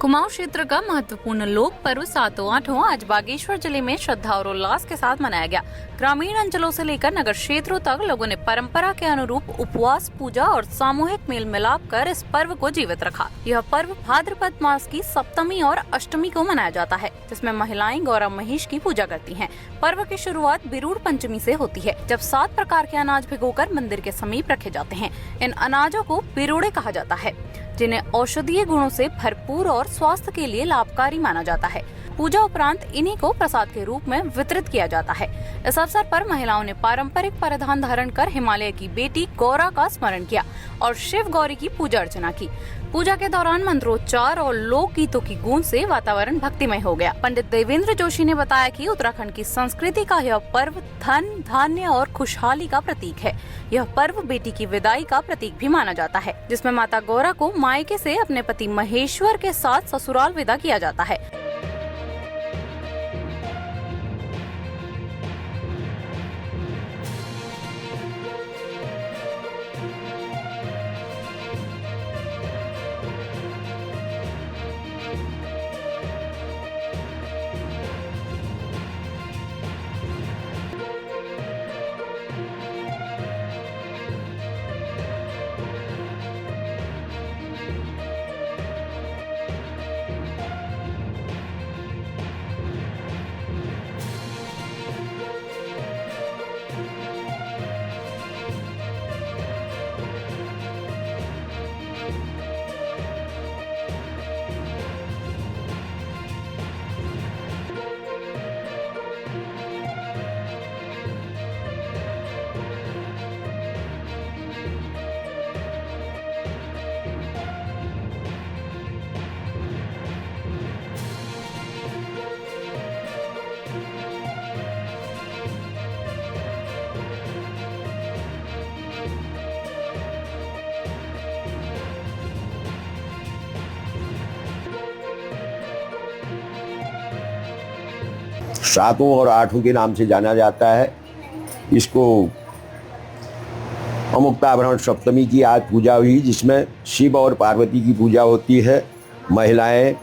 कुमाऊं क्षेत्र का महत्वपूर्ण लोक पर्व सातों आठों आज बागेश्वर जिले में श्रद्धा और उल्लास के साथ मनाया गया। ग्रामीण अंचलों से लेकर नगर क्षेत्रों तक लोगों ने परंपरा के अनुरूप उपवास, पूजा और सामूहिक मेल मिलाप कर इस पर्व को जीवित रखा। यह पर्व भाद्रपद मास की सप्तमी और अष्टमी को मनाया जाता है, जिसमें महिलाएं गौरा महेश की पूजा करती हैं। पर्व की शुरुआत बिरूड़ पंचमी से होती है, जब 7 प्रकार के अनाज भिगोकर मंदिर के समीप रखे जाते हैं। इन अनाजों को बिरूड़े कहा जाता है, जिन्हें औषधीय गुणों से भरपूर और स्वास्थ्य के लिए लाभकारी माना जाता है। पूजा उपरांत इन्हीं को प्रसाद के रूप में वितरित किया जाता है। इस अवसर पर महिलाओं ने पारंपरिक परिधान धारण कर हिमालय की बेटी गौरा का स्मरण किया और शिव गौरी की पूजा अर्चना की। पूजा के दौरान मंत्रोच्चार और लोक गीतों की गूंज से वातावरण भक्तिमय हो गया। पंडित देवेंद्र जोशी ने बताया कि उत्तराखंड की संस्कृति का यह पर्व धन, धान्य और खुशहाली का प्रतीक है। यह पर्व बेटी की विदाई का प्रतीक भी माना जाता है, जिसमें माता गौरा को मायके से अपने पति महेश्वर के साथ ससुराल विदा किया जाता है। सातों और आठों के नाम से जाना जाता है। इसको अमुक्ताभरण सप्तमी की आज पूजा हुई, जिसमें शिव और पार्वती की पूजा होती है। महिलाएं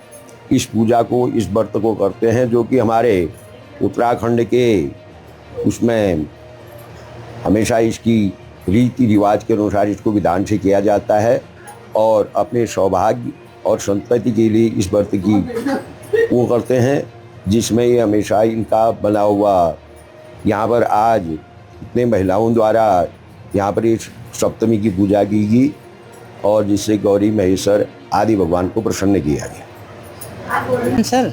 इस पूजा को, इस व्रत को करते हैं, जो कि हमारे उत्तराखंड के उसमें हमेशा इसकी रीति रिवाज के अनुसार इसको विधान से किया जाता है और अपने सौभाग्य और संतति के लिए इस व्रत की वो करते हैं, जिसमें ये हमेशा इनका बना हुआ यहाँ पर आज इतने महिलाओं द्वारा यहाँ पर इस सप्तमी की पूजा की गई और जिससे गौरी महेश्वर आदि भगवान को प्रसन्न किया गया। सर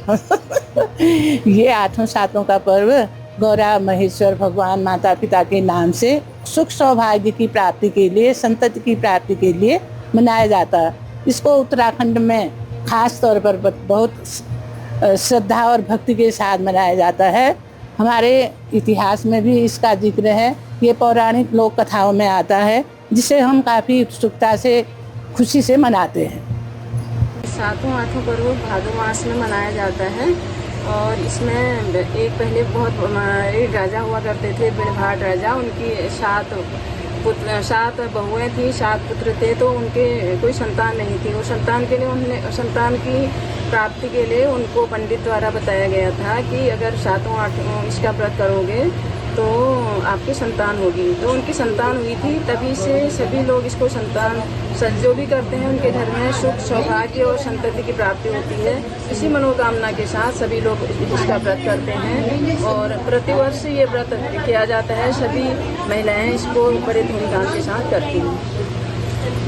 ये आठों सातों का पर्व गौरा महेश्वर भगवान माता पिता के नाम से सुख सौभाग्य की प्राप्ति के लिए, संतति की प्राप्ति के लिए मनाया जाता है। इसको उत्तराखंड में खास तौर पर बहुत श्रद्धा और भक्ति के साथ मनाया जाता है। हमारे इतिहास में भी इसका जिक्र है। ये पौराणिक लोक कथाओं में आता है, जिसे हम काफ़ी उत्सुकता से, खुशी से मनाते हैं। सातों आठों पर्व भादो मास में मनाया जाता है और इसमें एक पहले एक राजा हुआ करते थे, बिणभाट राजा। उनकी 7 बहुएं थी, 7 पुत्र थे, तो उनके कोई संतान नहीं थी। वो संतान के लिए उन्होंने संतान की प्राप्ति के लिए उनको पंडित द्वारा बताया गया था कि अगर 7 8 इसका व्रत करोगे तो आपकी संतान होगी। तो उनकी संतान हुई थी, तभी से सभी लोग इसको संतान जो भी करते हैं उनके घर में सुख सौभाग्य और संतति की प्राप्ति होती है। इसी मनोकामना के साथ सभी लोग इसका व्रत करते हैं और प्रतिवर्ष ये व्रत किया जाता है। सभी महिलाएं इसको बड़े धूमधाम के साथ करती हैं।